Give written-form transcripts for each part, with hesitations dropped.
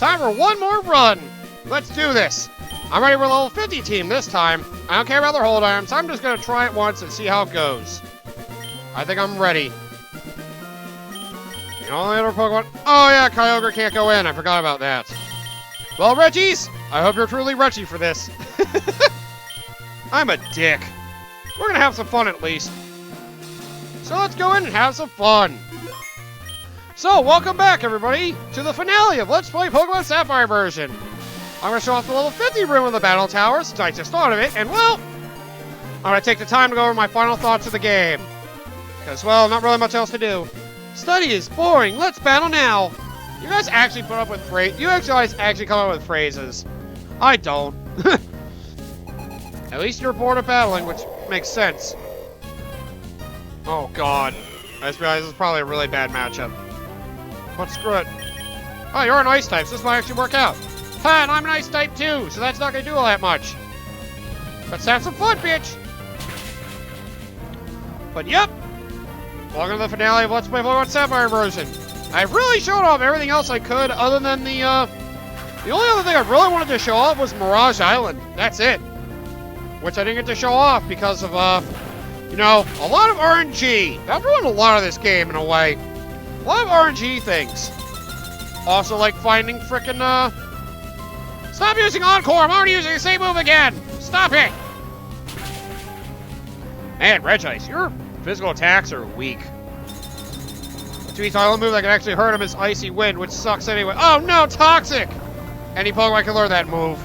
Time for one more run. Let's do this. I'm ready for level 50 team this time. I don't care about their hold items. I'm just going to try it once and see how it goes. I think I'm ready. The only other Pokemon... Oh yeah, Kyogre can't go in. I forgot about that. Well, Reggies, I hope you're truly Reggie for this. I'm a dick. We're going to have some fun at least. So let's go in and have some fun. So, welcome back, everybody, to the finale of Let's Play Pokemon Sapphire version. I'm going to show off the level 50 room of the Battle Tower, since I just thought of it, and, well, I'm going to take the time to go over my final thoughts of the game. Because, well, not really much else to do. Study is boring, let's battle now. You guys actually put up with phrases. You guys actually come up with phrases. I don't. At least you're bored of battling, which makes sense. Oh, God. I just realized this is probably a really bad matchup. But screw it. Oh, you're an ice type, so this might actually work out. Ha, and I'm an ice type too, so that's not gonna do all that much. Let's have some fun, bitch! But yep, welcome to the finale of Let's Play Pokemon Sapphire version. I've really shown off everything else I could, other than the only other thing I really wanted to show off was Mirage Island. That's it. Which I didn't get to show off because of, you know, a lot of RNG. I've ruined a lot of this game in a way. A lot of RNG things. Also, like finding frickin', Stop using Encore! I'm already using the same move again! Stop it! Man, Regice, your physical attacks are weak. The only move that can actually hurt him is Icy Wind, which sucks anyway. Oh no, Toxic! Any Pokemon can learn that move.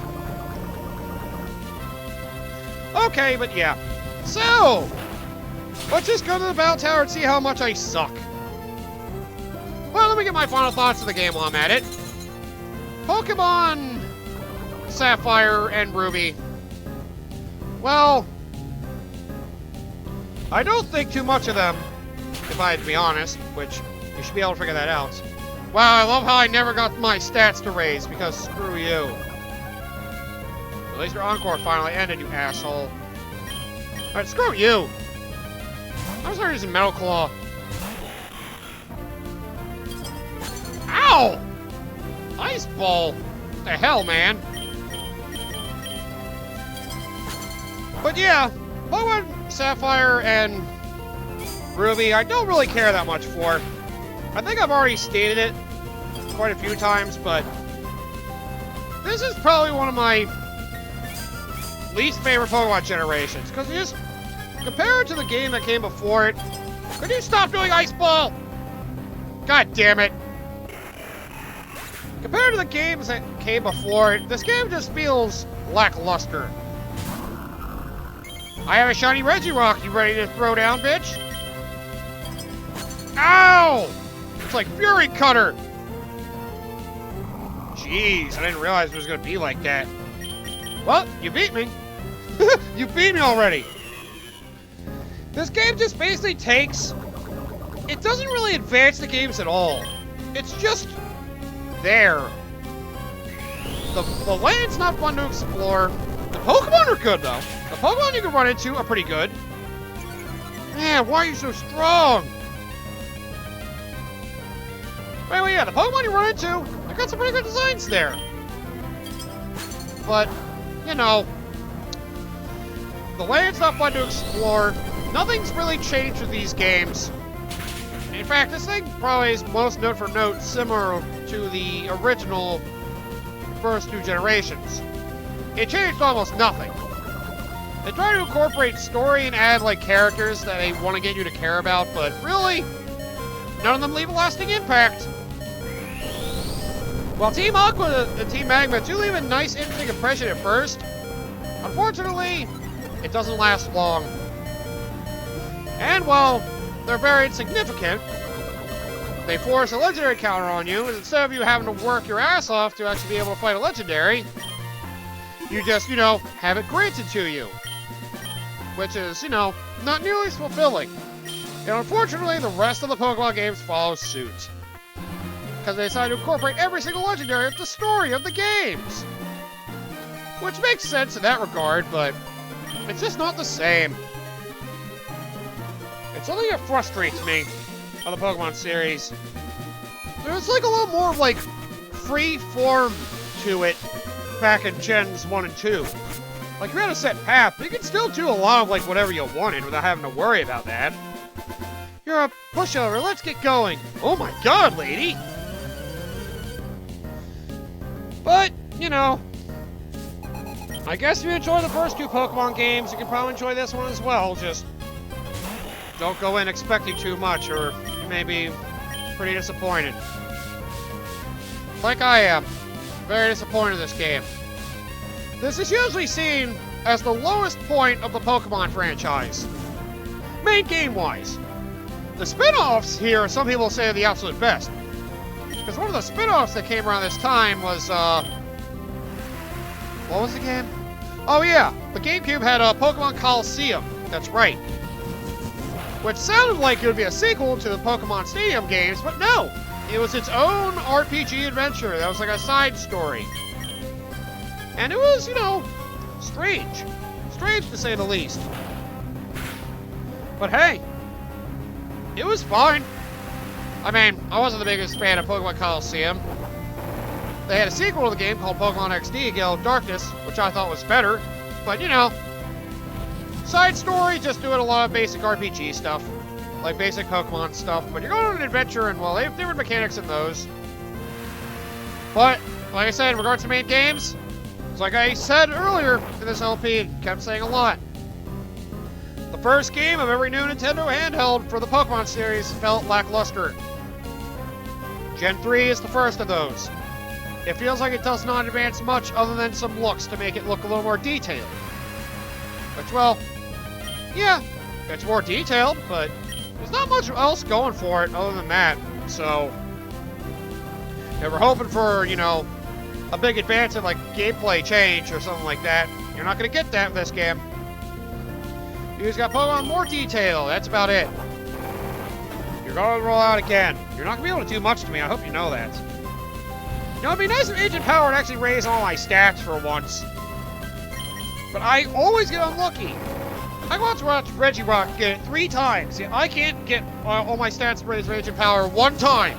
Okay, but yeah. So, let's just go to the Battle Tower and see how much I suck. Well, let me get my final thoughts of the game while I'm at it. Pokemon Sapphire and Ruby. Well, I don't think too much of them, if I had to be honest, which you should be able to figure that out. Wow, I love how I never got my stats to raise, because screw you. At least your Encore finally ended, you asshole. Alright, screw you. I'm sorry using Metal Claw. Ow! Ice Ball! What the hell, man? But yeah, Pokemon Sapphire and Ruby, I don't really care that much for. I think I've already stated it quite a few times, but this is probably one of my least favorite Pokemon generations, because just compare it to the game that came before it. Could you stop doing Ice Ball? God damn it. Compared to the games that came before it, this game just feels lackluster. I have a shiny Regirock. You ready to throw down, bitch? Ow! It's like Fury Cutter. Jeez, I didn't realize it was going to be like that. Well, you beat me. You beat me already. This game just basically takes... It doesn't really advance the games at all. It's just... there. The land's not fun to explore. The Pokemon are good, though. The Pokemon you can run into are pretty good. Man, why are you so strong? Anyway, yeah, the Pokemon you run into, they've got some pretty good designs there. But, you know, the land's not fun to explore. Nothing's really changed with these games. In fact, this thing probably is most note for note similar to the original first two generations. It changed almost nothing. They try to incorporate story and add, like, characters that they want to get you to care about, but really, none of them leave a lasting impact. While Team Aqua and Team Magma do leave a nice, interesting impression at first, unfortunately, it doesn't last long. And while they're very insignificant, they force a legendary counter on you, and instead of you having to work your ass off to actually be able to fight a legendary, you just, you know, have it granted to you. Which is, you know, not nearly as fulfilling. And unfortunately, the rest of the Pokemon games follow suit. Because they decided to incorporate every single legendary into the story of the games. Which makes sense in that regard, but it's just not the same. It's something that frustrates me on the Pokemon series. There's like a little more, like, free form to it back in Gens 1 and 2. Like, you had a set path, but you can still do a lot of, like, whatever you wanted without having to worry about that. You're a pushover, let's get going. Oh my god, lady! But, you know, I guess if you enjoy the first 2 Pokemon games, you can probably enjoy this one as well. Just don't go in expecting too much, or you may be pretty disappointed. Like I am. Very disappointed in this game. This is usually seen as the lowest point of the Pokemon franchise. Main game-wise. The spin-offs here, some people say, are the absolute best. Because one of the spin-offs that came around this time was, what was the game? Oh yeah, the GameCube had a Pokemon Coliseum. That's right. Which sounded like it would be a sequel to the Pokemon Stadium games, but no! It was its own RPG adventure. That was like a side story. And it was, you know, strange. Strange to say the least. But hey, it was fine. I mean, I wasn't the biggest fan of Pokemon Coliseum. They had a sequel to the game called Pokemon XD, Gale of Darkness, which I thought was better. But, you know, side story, just doing a lot of basic RPG stuff. Like basic Pokemon stuff. But you're going on an adventure, and, well, they have different mechanics in those. But, like I said, in regards to main games, it's like I said earlier in this LP, and kept saying a lot. The first game of every new Nintendo handheld for the Pokemon series felt lackluster. Gen 3 is the first of those. It feels like it does not advance much other than some looks to make it look a little more detailed. Which, well, yeah, it's more detailed, but there's not much else going for it other than that. So, if we're hoping for, you know, a big advance in, like, gameplay change or something like that, you're not going to get that in this game. You just got Pokemon more detail, that's about it. You're going to roll out again. You're not going to be able to do much to me, I hope you know that. You know, it'd be nice if Agent Power would actually raise all my stats for once. But I always get unlucky. I want to watch Regirock get it 3 times. Yeah, I can't get all my stats raised for Agent Power 1 time.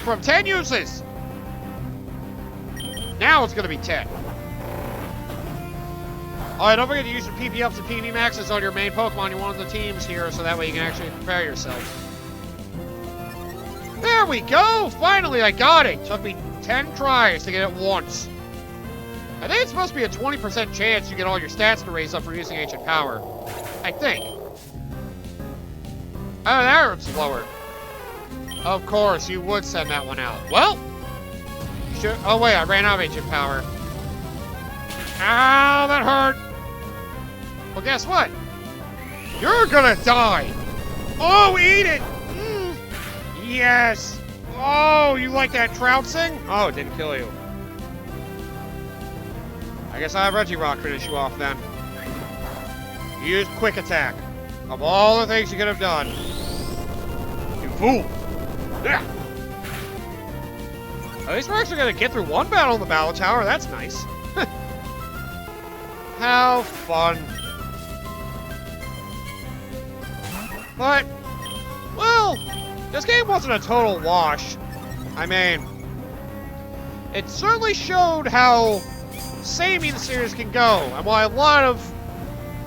From 10 uses. Now it's going to be 10. Alright, don't forget to use your PP ups and PP maxes on your main Pokemon you want on the teams here, so that way you can actually prepare yourself. There we go! Finally, I got it! Took me 10 tries to get it once. I think it's supposed to be a 20% chance you get all your stats to raise up for using Ancient Power. I think. Oh, there it's lower. Of course, you would send that one out. Well, oh wait, I ran out of Ancient Power. Ow, that hurt! Well, guess what? You're gonna die! Oh, eat it! Mm. Yes! Oh, you like that trouncing? Oh, it didn't kill you. I guess I have Regirock finish you off then. You used Quick Attack. Of all the things you could have done. You fool! Yeah! At least we're actually gonna get through one battle in the Battle Tower, that's nice. How fun. But, well, this game wasn't a total wash. I mean, it certainly showed how samey the series can go, and why a lot of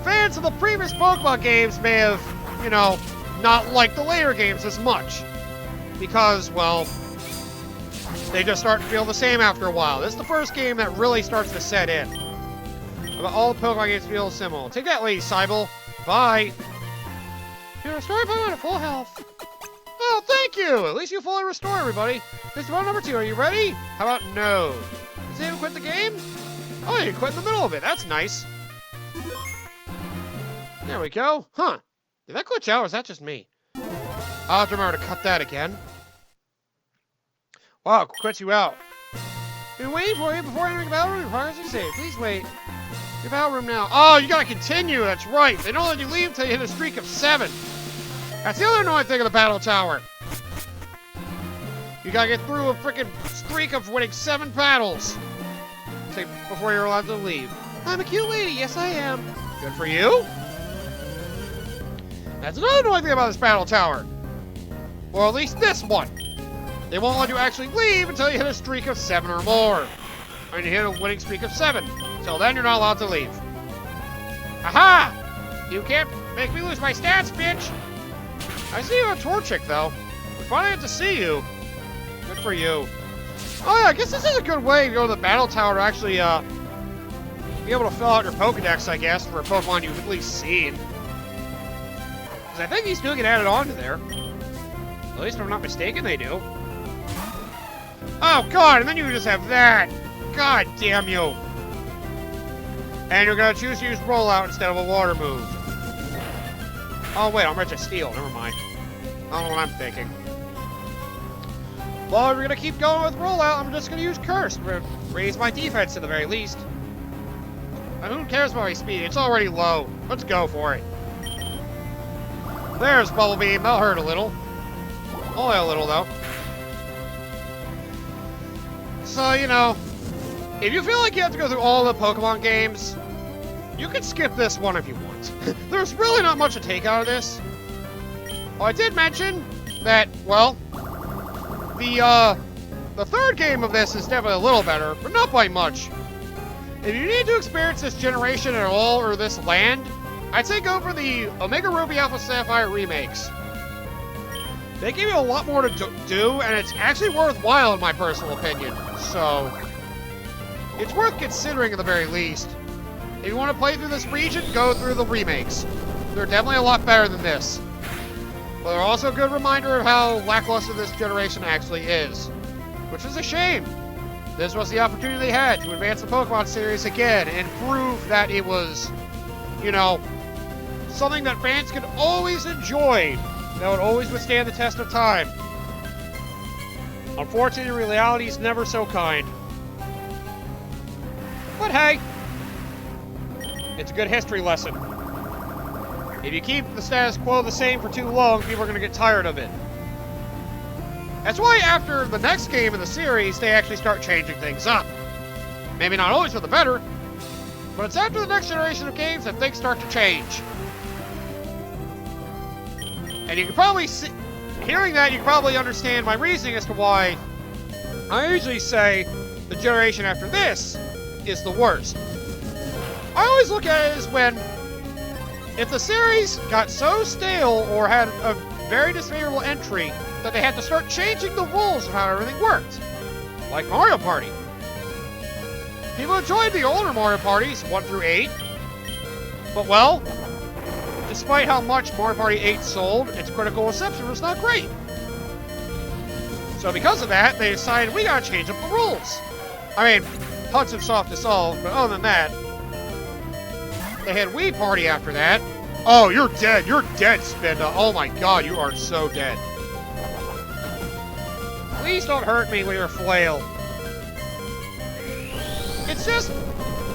fans of the previous Pokemon games may have, you know, not liked the later games as much. Because, well, they just start to feel the same after a while. This is the first game that really starts to set in. All the Pokemon games feel similar. Take that, Lady Cybele. Bye. You're restoring Pokemon to full health. Oh, thank you! At least you fully restore everybody. Mr. Bone number 2, are you ready? How about no? Does anyone quit the game? Oh, you quit in the middle of it. That's nice. There we go. Huh. Did that glitch out, or is that just me? I'll have to remember to cut that again. Wow, quits you out. Been waiting for you before entering the battle room. Your progress is saved. Please wait. Your battle room now. Oh, you gotta continue. That's right. They don't let you leave until you hit a streak of 7. That's the other annoying thing of the Battle Tower. You gotta get through a freaking streak of winning 7 battles before you're allowed to leave. I'm a cute lady. Yes, I am. Good for you. That's another annoying thing about this Battle Tower. Or at least this one. They won't let you actually leave until you hit a streak of 7 or more. And you hit a winning streak of 7. Till then, you're not allowed to leave. Aha! You can't make me lose my stats, bitch! I see you on Torchic, though. We finally get to see you. Good for you. Oh yeah, I guess this is a good way to go to the Battle Tower to actually, be able to fill out your Pokedex, I guess, for a Pokemon you've at least seen. Because I think these do get added onto there. At least if I'm not mistaken, they do. Oh god, and then you just have that! God damn you! And you're gonna choose to use Rollout instead of a Water move. Oh wait, I'm ready to Steel, never mind. I don't know what I'm thinking. Well, we're gonna keep going with Rollout, I'm just gonna use Curse to raise my defense at the very least. And who cares about my speed? It's already low. Let's go for it. There's Bubble Beam, that'll hurt a little. Only a little though. So, you know, if you feel like you have to go through all the Pokemon games, you can skip this one if you want. There's really not much to take out of this. Oh, I did mention that, well, the third game of this is definitely a little better, but not by much. If you need to experience this generation at all, or this land, I'd say go for the Omega Ruby Alpha Sapphire remakes. They give you a lot more to do, and it's actually worthwhile in my personal opinion. So, it's worth considering at the very least. If you want to play through this region, go through the remakes. They're definitely a lot better than this. But they're also a good reminder of how lackluster this generation actually is. Which is a shame. This was the opportunity they had to advance the Pokemon series again and prove that it was, you know, something that fans could always enjoy, that would always withstand the test of time. Unfortunately, reality is never so kind. But hey, it's a good history lesson. If you keep the status quo the same for too long, people are going to get tired of it. That's why after the next game in the series, they actually start changing things up. Maybe not always for the better, but it's after the next generation of games that things start to change. And you can probably see, hearing that, you can probably understand my reasoning as to why I usually say the generation after this is the worst. I always look at it as when, if the series got so stale or had a very disfavorable entry that they had to start changing the rules of how everything worked. Like Mario Party. People enjoyed the older Mario Parties, 1 through 8. But well, despite how much Mario Party 8 sold, its critical reception was not great. So because of that, they decided we gotta change up the rules. I mean, Hudson's soft to solve, but other than that, they had Wii Party after that. Oh, you're dead. You're dead, Spinda. Oh my god, you are so dead. Please don't hurt me with your flail. It's just,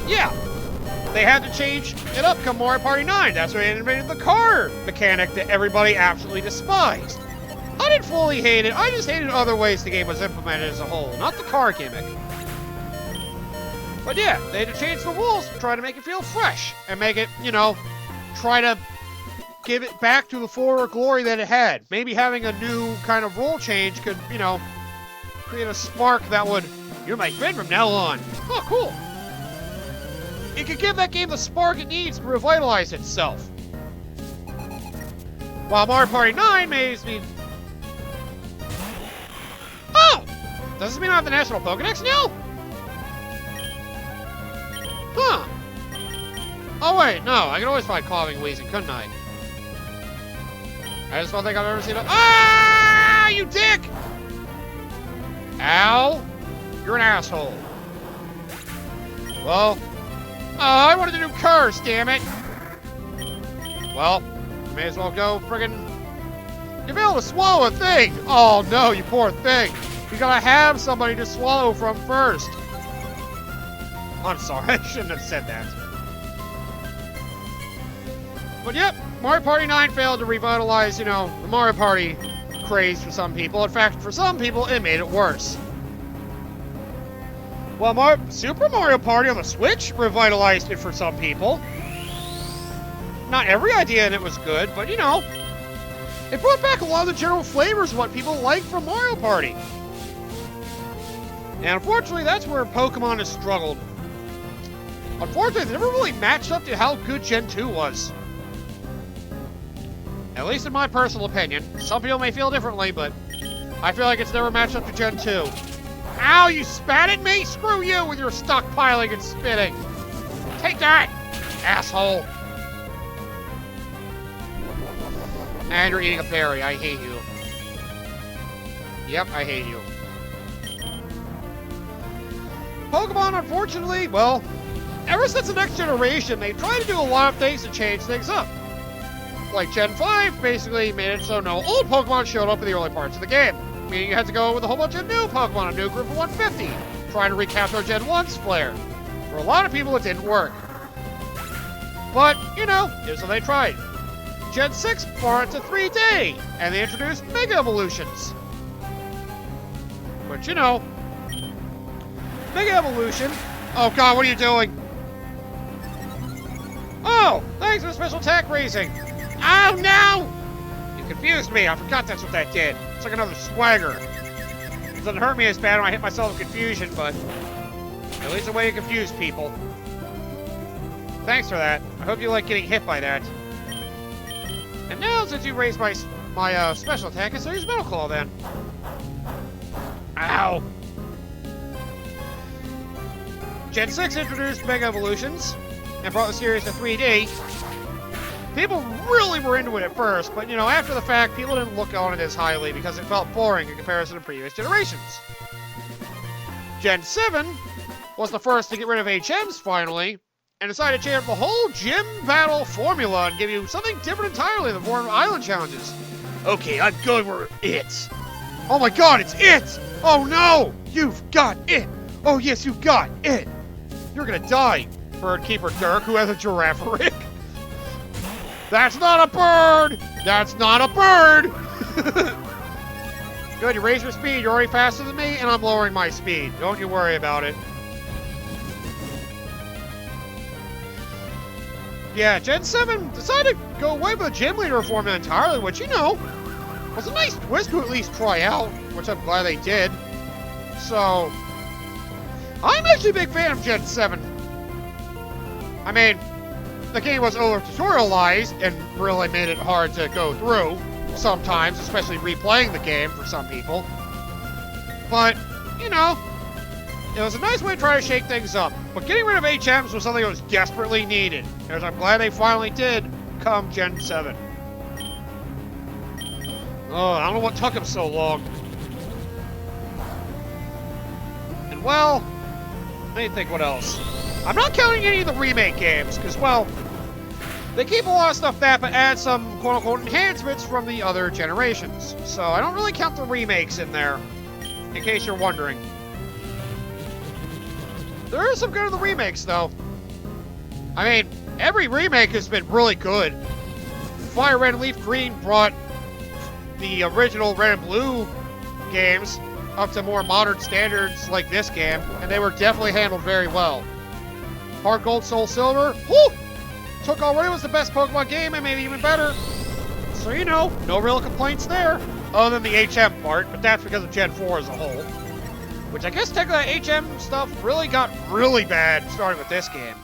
yeah. They had to change it up come Mario Party 9. That's why they invented the car mechanic that everybody absolutely despised. I didn't fully hate it. I just hated other ways the game was implemented as a whole, not the car gimmick. But yeah, they had to change the rules to try to make it feel fresh and make it, you know, try to give it back to the former glory that it had. Maybe having a new kind of rule change could, you know, create a spark that would, you're my friend from now on. Oh, cool. It could give that game the spark it needs to revitalize itself. While Mario Party 9 makes me... Oh! Does this mean I have the National Pokédex now? Huh. Oh wait, no, I can always find Coughing Wheezing, couldn't I? I just don't think I've ever seen a... Ah! You dick! Ow! You're an asshole. Well... Oh, I wanted to do Curse, damn it! Well, you may as well go friggin... You'll be able to swallow a thing! Oh no, you poor thing! You gotta have somebody to swallow from first! I'm sorry, I shouldn't have said that. But yep, Mario Party 9 failed to revitalize, you know, the Mario Party craze for some people. In fact, for some people, it made it worse. Well, Super Mario Party on the Switch revitalized it for some people. Not every idea in it was good, but you know, it brought back a lot of the general flavors of what people like from Mario Party. And unfortunately, that's where Pokemon has struggled. Unfortunately, they never really matched up to how good Gen 2 was. At least in my personal opinion. Some people may feel differently, but I feel like it's never matched up to Gen 2. Ow, you spat at me? Screw you with your stockpiling and spitting. Take that, asshole. And you're eating a berry. I hate you. Yep, I hate you. Pokemon, unfortunately, well, ever since the next generation, they tried to do a lot of things to change things up. Like Gen 5 basically made it so no old Pokemon showed up in the early parts of the game, meaning you had to go with a whole bunch of new Pokemon, a new group of 150, trying to recapture Gen 1's flair. For a lot of people, it didn't work. But, you know, here's what they tried. Gen 6 brought it to 3D, and they introduced Mega Evolutions. But, you know, Mega Evolution... Oh god, what are you doing? Oh, thanks for the special attack raising. Oh no! You confused me. I forgot that's what that did. It's like another swagger. It doesn't hurt me as bad when I hit myself with confusion, but at least a way to confuse people. Thanks for that. I hope you like getting hit by that. And now, since you raised my special attack, let's use Metal Claw then. Ow! Gen 6 introduced Mega Evolutions and brought the series to 3D. People really were into it at first, but, you know, after the fact, people didn't look on it as highly because it felt boring in comparison to previous generations. Gen 7 was the first to get rid of HMs, finally, and decided to change the whole gym battle formula and give you something different entirely in the form of island challenges. Okay, I'm going for it. Oh my god, it's it! Oh no! You've got it! Oh yes, you got it! You're gonna die, Birdkeeper Dirk, who has a Girafarig. That's not a bird! That's not a bird! Good, you raise your speed. You're already faster than me, and I'm lowering my speed. Don't you worry about it. Yeah, Gen 7 decided to go away with the gym leader formula entirely, which, you know, was a nice twist to at least try out, which I'm glad they did. So, I'm actually a big fan of Gen 7. I mean, the game was over-tutorialized and really made it hard to go through sometimes, especially replaying the game for some people. But, you know, it was a nice way to try to shake things up. But getting rid of HMs was something that was desperately needed, as I'm glad they finally did come Gen 7. Oh, I don't know what took them so long. And well, let me think what else. I'm not counting any of the remake games, because, well, they keep a lot of stuff that, but add some quote-unquote enhancements from the other generations. So I don't really count the remakes in there, in case you're wondering. There is some good in the remakes, though. I mean, every remake has been really good. Fire Red and Leaf Green brought the original Red and Blue games up to more modern standards like this game, and they were definitely handled very well. Heart Gold, Soul Silver, whoo! Took already was the best Pokemon game and maybe even better. So, you know, no real complaints there, other than the HM part, but that's because of Gen 4 as a whole. Which I guess technically HM stuff really got really bad starting with this game.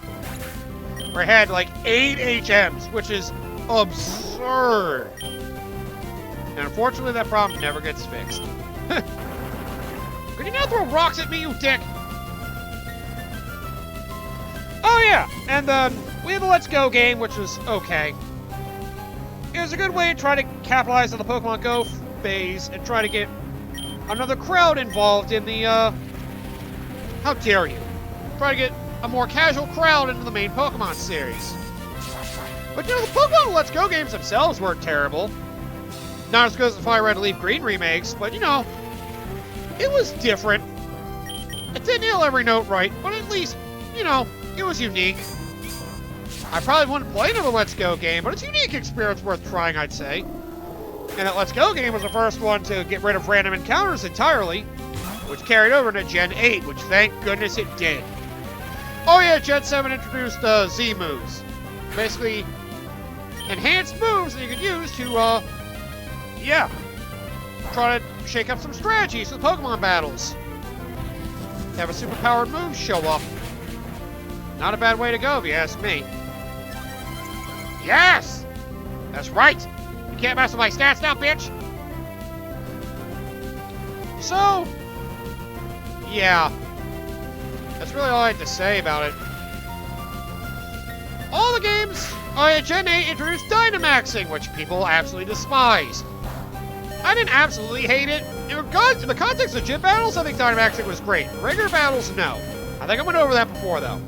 Where it had like 8 HMs, which is absurd. And unfortunately that problem never gets fixed. Could you not throw rocks at me, you dick? Oh yeah, and we have a Let's Go game, which was okay. It was a good way to try to capitalize on the Pokemon Go phase and try to get another crowd involved in the, how dare you? Try to get a more casual crowd into the main Pokemon series. But you know, the Pokemon Let's Go games themselves weren't terrible. Not as good as the Fire Red and Leaf Green remakes, but you know, it was different. It didn't nail every note right, but at least, you know, it was unique. I probably wouldn't play another Let's Go game, but it's a unique experience worth trying, I'd say. And that Let's Go game was the first one to get rid of random encounters entirely, which carried over to Gen 8, which thank goodness it did. Oh yeah, Gen 7 introduced Z moves. Basically, enhanced moves that you could use to, yeah, try to shake up some strategies with Pokemon battles. have a superpowered move show up. Not a bad way to go, if you ask me. Yes! That's right! You can't mess with my stats now, bitch! So, yeah. That's really all I have to say about it. All the games Gen 8 introduced Dynamaxing, which people absolutely despise. I didn't absolutely hate it. In the context of gym battles, I think Dynamaxing was great. Regular battles, no. I think I went over that before, though.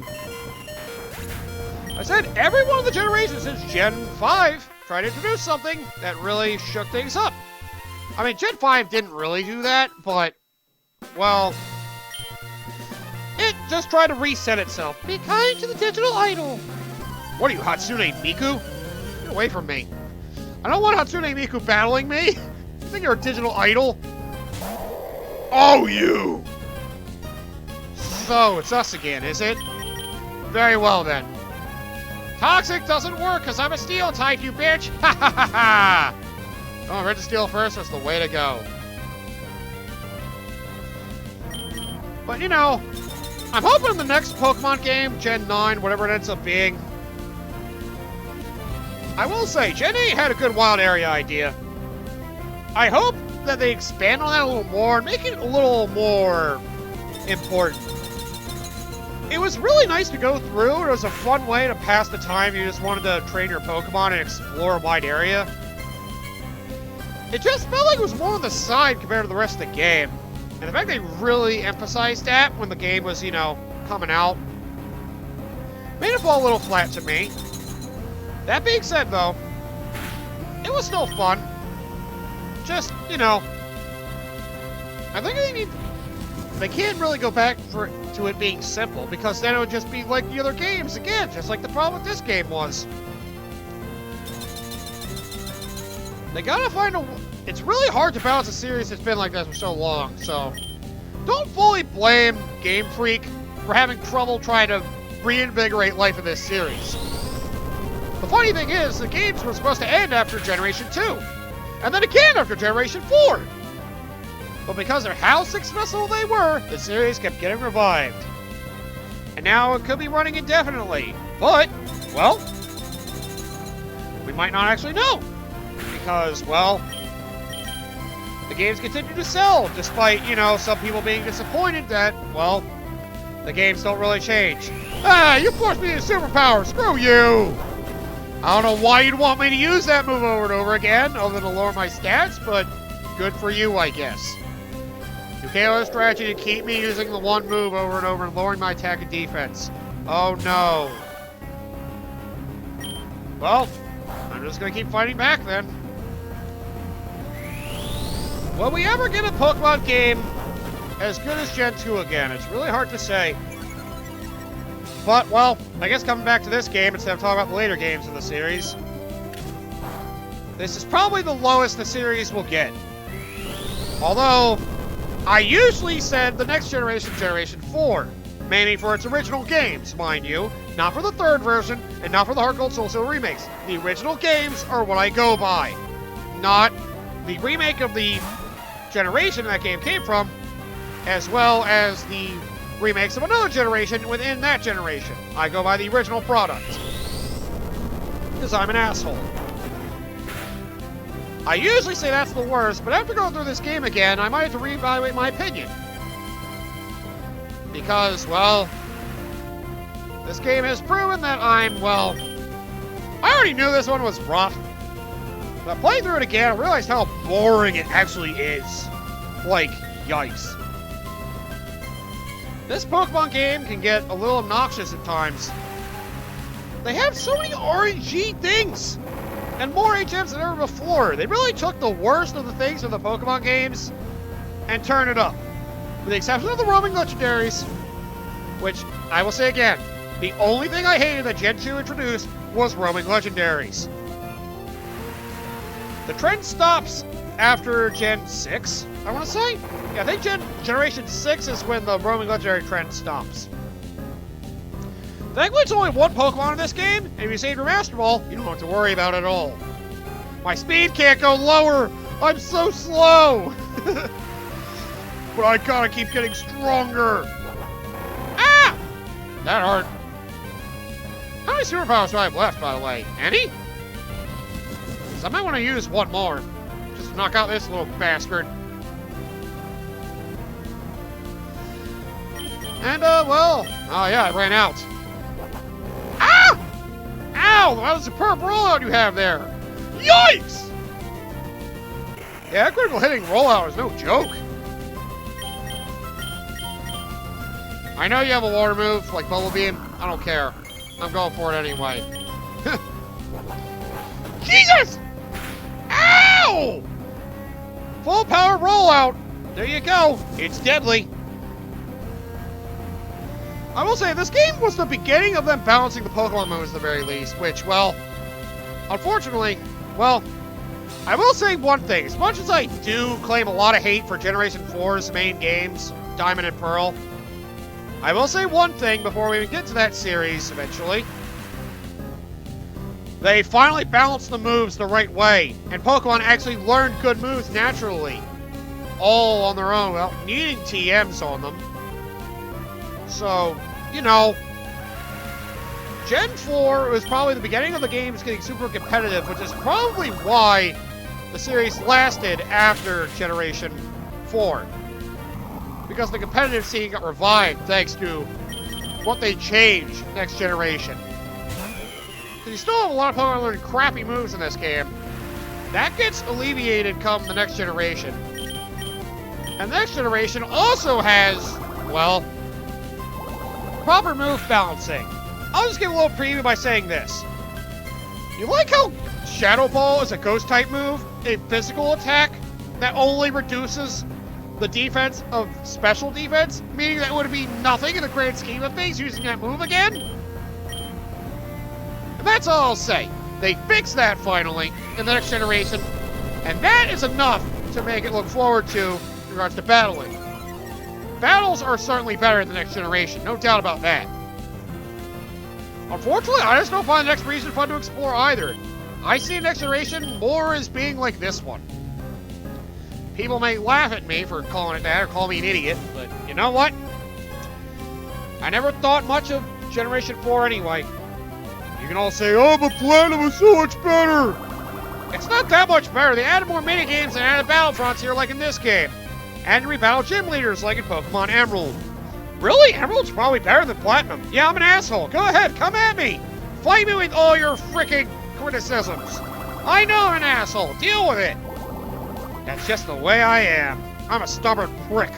I said every one of the generations since Gen 5 tried to introduce something that really shook things up. I mean, Gen 5 didn't really do that, but, well, it just tried to reset itself. Be kind to the digital idol. What are you, Hatsune Miku? Get away from me. I don't want Hatsune Miku battling me. You think you're a digital idol? Oh, you! So, it's us again, is it? Very well, then. Toxic doesn't work because I'm a steel type, you bitch! Ha ha ha ha! Oh, red to steel first, that's the way to go. But, you know, I'm hoping the next Pokemon game, Gen 9, whatever it ends up being, I will say, Gen 8 had a good wild area idea. I hope that they expand on that a little more and make it a little more important. It was really nice to go through. It was a fun way to pass the time. You just wanted to train your Pokemon and explore a wide area. It just felt like it was more on the side compared to the rest of the game. And the fact they really emphasized that when the game was, you know, coming out, made it fall a little flat to me. That being said, though, it was still fun. Just, you know, I think they can't really go back to it being simple, because then it would just be like the other games again, just like the problem with this game was. They gotta find a... It's really hard to balance a series that's been like that for so long, so don't fully blame Game Freak for having trouble trying to reinvigorate life in this series. The funny thing is, the games were supposed to end after Generation 2, and then again after Generation 4. But because of how successful they were, the series kept getting revived. And now it could be running indefinitely. But, well, we might not actually know. Because, well, the games continue to sell, despite, you know, some people being disappointed that, well, the games don't really change. Ah, you forced me to superpower, screw you! I don't know why you'd want me to use that move over and over again, other than to lower my stats, but good for you, I guess. You came up with a strategy to keep me using the one move over and over and lowering my attack and defense. Oh no. Well, I'm just gonna keep fighting back then. Will we ever get a Pokemon game as good as Gen 2 again? It's really hard to say. But, well, I guess coming back to this game instead of talking about the later games in the series, this is probably the lowest the series will get. Although, I usually said the next generation, Generation 4, mainly for its original games, mind you, not for the third version, and not for the Heart Gold Soul Silver remakes. The original games are what I go by, not the remake of the generation that game came from, as well as the remakes of another generation within that generation. I go by the original product, because I'm an asshole. I usually say that's the worst, but after going through this game again, I might have to reevaluate my opinion. Because, well, this game has proven that I'm, well, I already knew this one was rough. But playing through it again, I realized how boring it actually is. Like, yikes. This Pokemon game can get a little obnoxious at times. They have so many RNG things, and more HMs than ever before. They really took the worst of the things from the Pokemon games and turned it up. With the exception of the roaming legendaries, which, I will say again, the only thing I hated that Gen 2 introduced was roaming legendaries. The trend stops after Gen 6, I want to say. Yeah, I think Generation 6 is when the roaming legendary trend stops. Thankfully, it's only one Pokemon in this game, and if you save your Master Ball, you don't have to worry about it at all. My speed can't go lower! I'm so slow! But I gotta keep getting stronger! That hurt. How many superpowers do I have left, by the way? Any? Because I might want to use one more. Just to knock out this little bastard. And, well... Oh, yeah, I ran out. Ah! Ow! That was a superb rollout you have there. Yikes! Yeah, that critical hitting rollout is no joke. I know you have a water move, like Bubble Beam. I don't care. I'm going for it anyway. Jesus! Ow! Full power rollout. There you go. It's deadly. I will say, this game was the beginning of them balancing the Pokemon moves at the very least, which, well, unfortunately, well, I will say one thing. As much as I do claim a lot of hate for Generation 4's main games, Diamond and Pearl, I will say one thing before we even get to that series eventually. They finally balanced the moves the right way, and Pokemon actually learned good moves naturally. All on their own, well, needing TMs on them. So, you know, Gen 4 was probably the beginning of the games getting super competitive, which is probably why the series lasted after Generation 4. Because the competitive scene got revived thanks to what they changed next generation. Because you still have a lot of Pokemon learning crappy moves in this game. That gets alleviated come the next generation. And the next generation also has, well, proper move balancing. I'll just give a little preview by saying this. You like how Shadow Ball is a ghost type move, a physical attack that only reduces the defense of special defense, meaning that would be nothing in the grand scheme of things using that move again? And that's all I'll say. They fixed that finally in the next generation, and that is enough to make it look forward to in regards to battling. Battles are certainly better in the next generation, no doubt about that. Unfortunately, I just don't find the next region fun to explore either. I see the next generation more as being like this one. People may laugh at me for calling it that or call me an idiot, but you know what? I never thought much of Generation 4 anyway. You can all say, oh, but Platinum was so much better! It's not that much better. They added more minigames and added battlefronts here like in this game. And rebattle gym leaders like in Pokemon Emerald. Really? Emerald's probably better than Platinum. Yeah, I'm an asshole. Go ahead, come at me. Fight me with all your freaking criticisms. I know I'm an asshole. Deal with it. That's just the way I am. I'm a stubborn prick.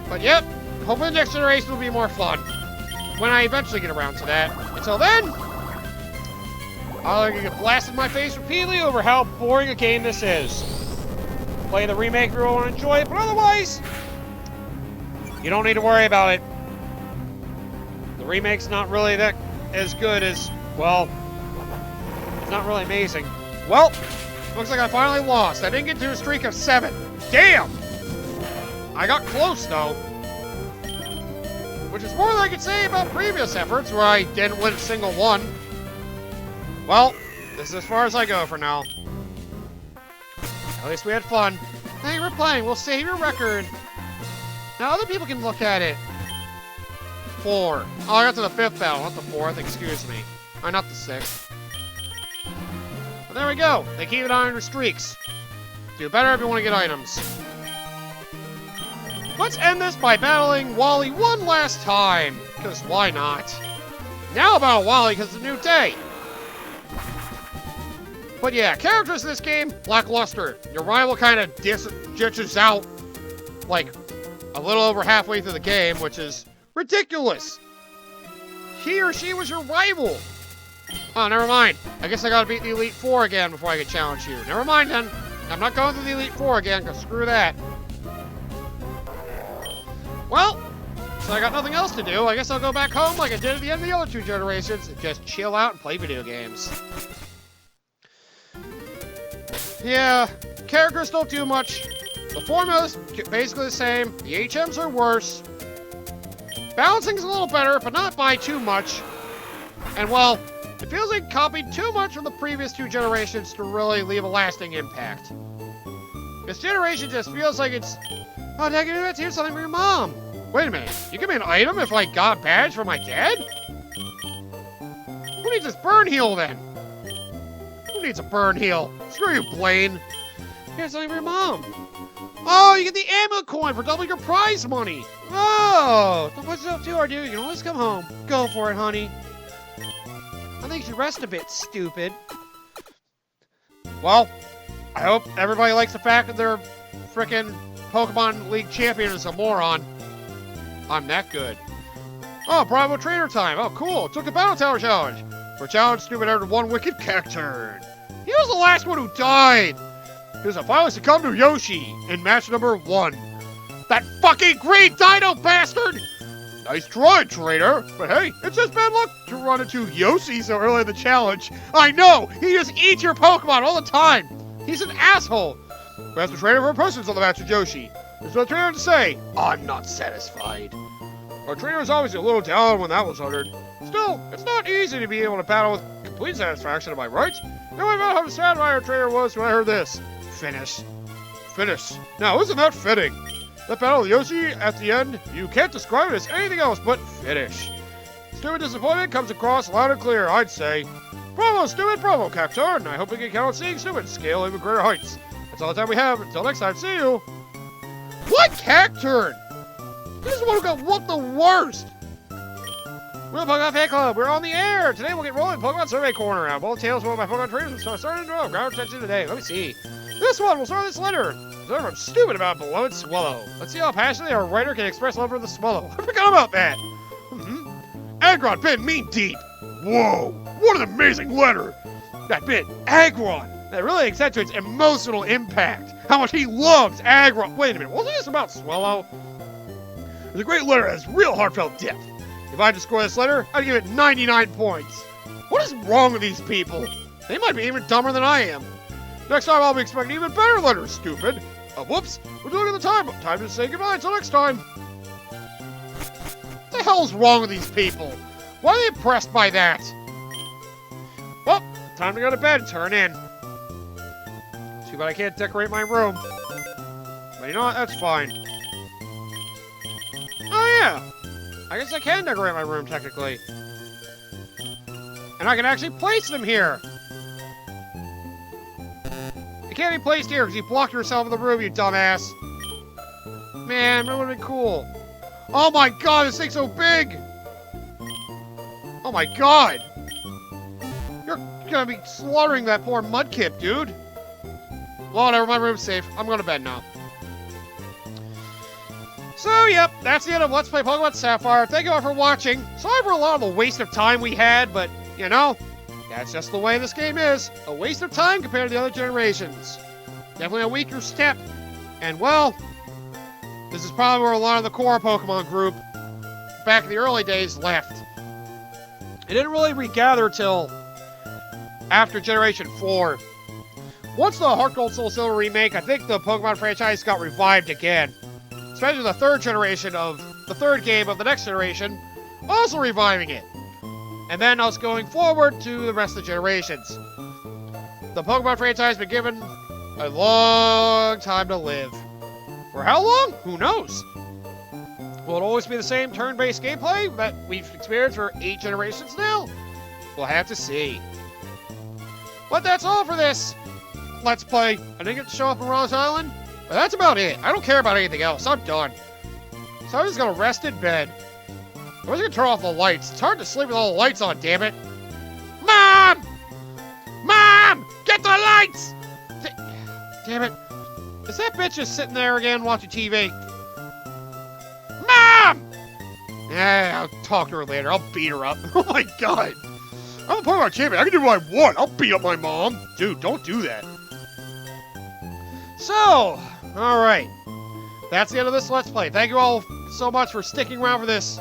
But yep, hopefully the next generation will be more fun. When I eventually get around to that. Until then, I'll get blasted in my face repeatedly over how boring a game this is. Play the remake if you want to enjoy it, but otherwise, you don't need to worry about it. The remake's not really that as good as, well, it's not really amazing. Well, looks like I finally lost. I didn't get to a streak of 7. Damn! I got close, though. Which is more than I could say about previous efforts, where I didn't win a single one. Well, this is as far as I go for now. At least we had fun. Hey, we're playing. We'll save your record. Now other people can look at it. 4. Oh, I got to the 5th battle, not the 4th. Excuse me. Or not the 6th. But there we go. They keep it on your streaks. Do better if you want to get items. Let's end this by battling Wally one last time. Because why not? Now about Wally because it's a new day. But yeah, characters in this game, lackluster. Your rival kind of ditches out, like, a little over halfway through the game, which is ridiculous. He or she was your rival. Oh, never mind. I guess I gotta beat the Elite Four again before I can challenge you. Never mind then. I'm not going through the Elite Four again, because screw that. Well, so I got nothing else to do. I guess I'll go back home like I did at the end of the other 2 generations and just chill out and play video games. Yeah, characters don't do much. The formula's basically the same. The HMs are worse. Balancing's a little better, but not by too much. And well, it feels like it copied too much from the previous 2 generations to really leave a lasting impact. This generation just feels like it's Oh, Dad, give me that. Here's something for your mom. Wait a minute. You give me an item if I got a badge for my dad? Who needs this burn heal, then? Who needs a burn heal? Screw you, Blaine. Here's something for your mom. Oh, you get the amulet coin for double your prize money. Oh, don't push yourself too hard, dude. You can always come home. Go for it, honey. I think you should rest a bit, stupid. Well, I hope everybody likes the fact that their frickin' Pokemon League champion is a moron. I'm that good. Oh, Bravo Trainer time. Oh, cool. Took the Battle Tower Challenge. For a challenge, stupid earned one wicked character. He was the last one who died. Because I finally succumbed to Yoshi in match number 1. That fucking green dino bastard! Nice try, trainer. But hey, it's just bad luck to run into Yoshi so early in the challenge. I know! He just eats your Pokemon all the time! He's an asshole! But as the trainer for persons on the match with Yoshi, there's no trainer to say, I'm not satisfied. Our trainer was obviously a little down when that was uttered. Still, it's not easy to be able to battle with complete satisfaction, am I right? No way about how satisfied our trainer was when I heard this. Finish. Finish. Now, isn't that fitting? That battle with Yoshi at the end, you can't describe it as anything else but finish. Stupid disappointment comes across loud and clear, I'd say. Bravo, stupid, bravo, Cacturn, and I hope we can count on seeing stupid scale even greater heights. That's all the time we have. Until next time, see you. What Cacturn? This is the one who got whooped the worst. We're the Pokemon Fan Club. We're on the air. Today we'll get rolling Pokemon Survey Corner. Out of all tales from one of my Pokemon trainers, so I started to draw ground attention today. Let me see. This one, we'll start with this letter. Letter from stupid about beloved Swallow. Let's see how passionately our writer can express love for the Swallow. I forgot about that. Aggron bit me deep. Whoa, what an amazing letter. That bit, Aggron. That really accentuates emotional impact. How much he loves Aggron. Wait a minute, wasn't this about Swallow? It's a great letter that has real heartfelt depth. If I had to score this letter, I'd give it 99 points. What is wrong with these people? They might be even dumber than I am. Next time I'll be expecting even better letters, stupid. Whoops, we're doing it at the time. Time to say goodbye until next time. What the hell is wrong with these people? Why are they impressed by that? Well, time to go to bed and turn in. Too bad I can't decorate my room. But you know what? That's fine. Oh yeah! I guess I can decorate my room, technically. And I can actually place them here! It can't be placed here because you blocked yourself in the room, you dumbass! Man, that would've been cool. Oh my god, this thing's so big! Oh my god! You're gonna be slaughtering that poor Mudkip, dude! Well, whatever, my room's safe. I'm going to bed now. So, yep, that's the end of Let's Play Pokemon Sapphire. Thank you all for watching. Sorry for a lot of the waste of time we had, but, you know, that's just the way this game is. A waste of time compared to the other generations. Definitely a weaker step. And, well, this is probably where a lot of the core Pokemon group, back in the early days, left. It didn't really regather till after Generation 4. Once the Heart Gold Soul Silver remake, I think the Pokemon franchise got revived again. Especially the third generation of the third game of the next generation, also reviving it. And then us going forward to the rest of the generations. The Pokemon franchise has been given a long time to live. For how long? Who knows? Will it always be the same turn-based gameplay that we've experienced for 8 generations now? We'll have to see. But that's all for this Let's Play. I didn't get to show up on Ross Island. But that's about it. I don't care about anything else. I'm done. So I'm just gonna rest in bed. I'm just gonna turn off the lights. It's hard to sleep with all the lights on, damn it. Mom! Mom! Get the lights! Damn it. Is that bitch just sitting there again watching TV? Mom! Yeah, I'll talk to her later. I'll beat her up. Oh my god. I'm a Pokemon champion. I can do what I want. I'll beat up my mom. Dude, don't do that. So, alright. That's the end of this Let's Play. Thank you all so much for sticking around for this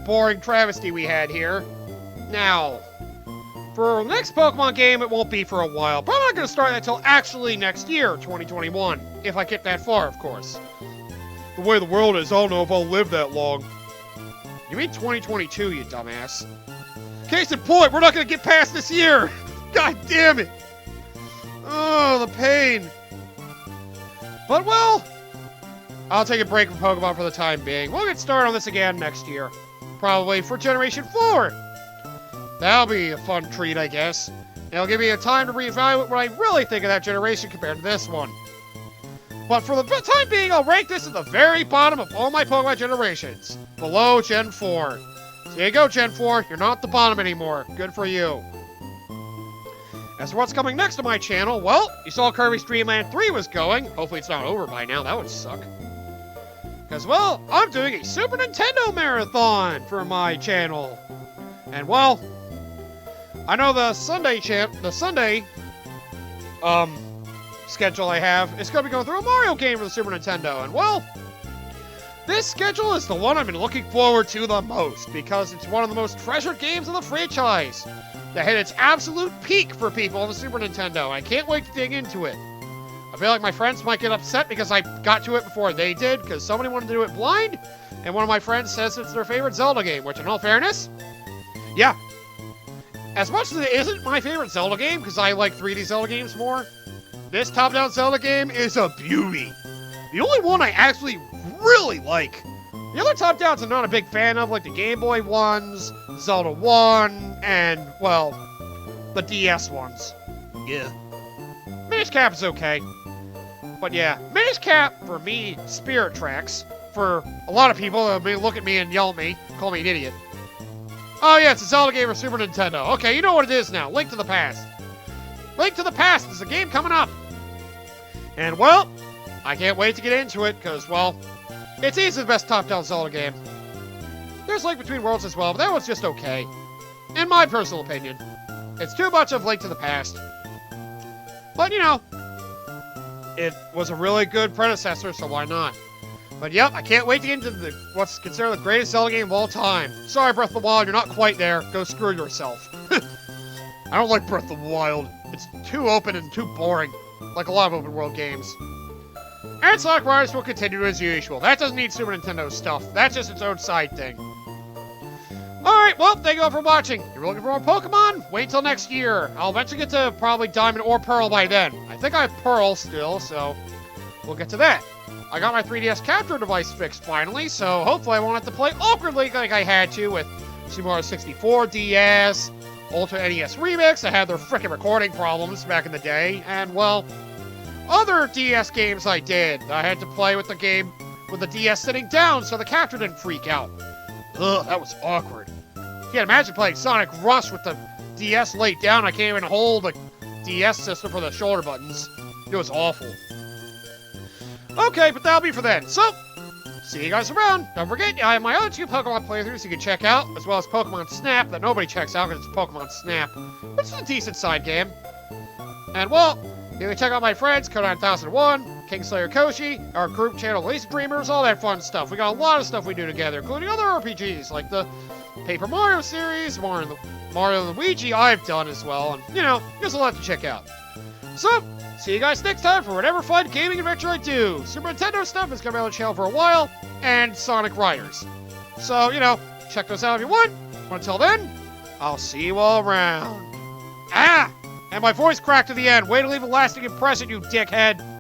boring travesty we had here. Now, for the next Pokemon game, it won't be for a while. Probably not going to start that until actually next year, 2021. If I get that far, of course. The way the world is, I don't know if I'll live that long. You mean 2022, you dumbass. Case in point, we're not going to get past this year. God damn it. Oh, the pain. But, well, I'll take a break from Pokemon for the time being. We'll get started on this again next year. Probably for Generation 4. That'll be a fun treat, I guess. It'll give me a time to reevaluate what I really think of that generation compared to this one. But for the time being, I'll rank this at the very bottom of all my Pokemon generations. Below Gen 4. So there you go, Gen 4. You're not at the bottom anymore. Good for you. As for what's coming next to my channel, well, you saw Kirby's Dream Land 3 was going. Hopefully it's not over by now. That would suck. Because, well, I'm doing a Super Nintendo marathon for my channel. And, well, I know the Sunday schedule I have is going to be going through a Mario game for the Super Nintendo. And, well, this schedule is the one I've been looking forward to the most because it's one of the most treasured games of the franchise that hit its absolute peak for people on the Super Nintendo. I can't wait to dig into it. I feel like my friends might get upset because I got to it before they did because somebody wanted to do it blind, and one of my friends says it's their favorite Zelda game, which in all fairness, yeah. As much as it isn't my favorite Zelda game, because I like 3D Zelda games more, this top-down Zelda game is a beauty. The only one I actually really like. The other top-downs I'm not a big fan of, like the Game Boy ones, Zelda 1, and, well, the DS ones. Yeah. Minish Cap is okay. But yeah, Minish Cap, for me, Spirit Tracks. For a lot of people, they'll may look at me and yell at me, call me an idiot. Oh yeah, it's a Zelda game for Super Nintendo. Okay, you know what it is now. Link to the Past. Link to the Past is a game coming up. And, well, I can't wait to get into it, because, well, it's easily the best top-down Zelda game. There's Link Between Worlds as well, but that one's just okay. In my personal opinion. It's too much of Link to the Past. But, you know, it was a really good predecessor, so why not? But, yep, I can't wait to get into what's considered the greatest Zelda game of all time. Sorry, Breath of the Wild, you're not quite there. Go screw yourself. I don't like Breath of the Wild. It's too open and too boring, like a lot of open world games. And Sonic Riders will continue as usual. That doesn't need Super Nintendo stuff. That's just its own side thing. Alright, well, thank you all for watching. If you're looking for more Pokemon, wait till next year. I'll eventually get to probably Diamond or Pearl by then. I think I have Pearl still, so we'll get to that. I got my 3DS capture device fixed finally, so hopefully I won't have to play awkwardly like I had to with Super Mario 64, DS, Ultra NES Remix. I had their frickin' recording problems back in the day, and, well, other DS games I did. I had to play with the game with the DS sitting down so the capture didn't freak out. Ugh, that was awkward. You can't imagine playing Sonic Rush with the DS laid down. I can't even hold the DS system for the shoulder buttons. It was awful. Okay, but that'll be for then. So, see you guys around. Don't forget, I have my other 2 Pokemon playthroughs you can check out, as well as Pokemon Snap that nobody checks out because it's Pokemon Snap, which is a decent side game. And, well, you can check out my friends, Code9001, Kingslayer Koshi, our group channel Lazy Dreamers, all that fun stuff. We got a lot of stuff we do together, including other RPGs, like the Paper Mario series, Mario and Luigi I've done as well, and, you know, there's a lot to check out. So, see you guys next time for whatever fun gaming adventure I do. Super Nintendo stuff is going to be on the channel for a while, and Sonic Riders. So, you know, check those out if you want. But until then, I'll see you all around. Ah! And my voice cracked at the end. Way to leave a lasting impression, you dickhead.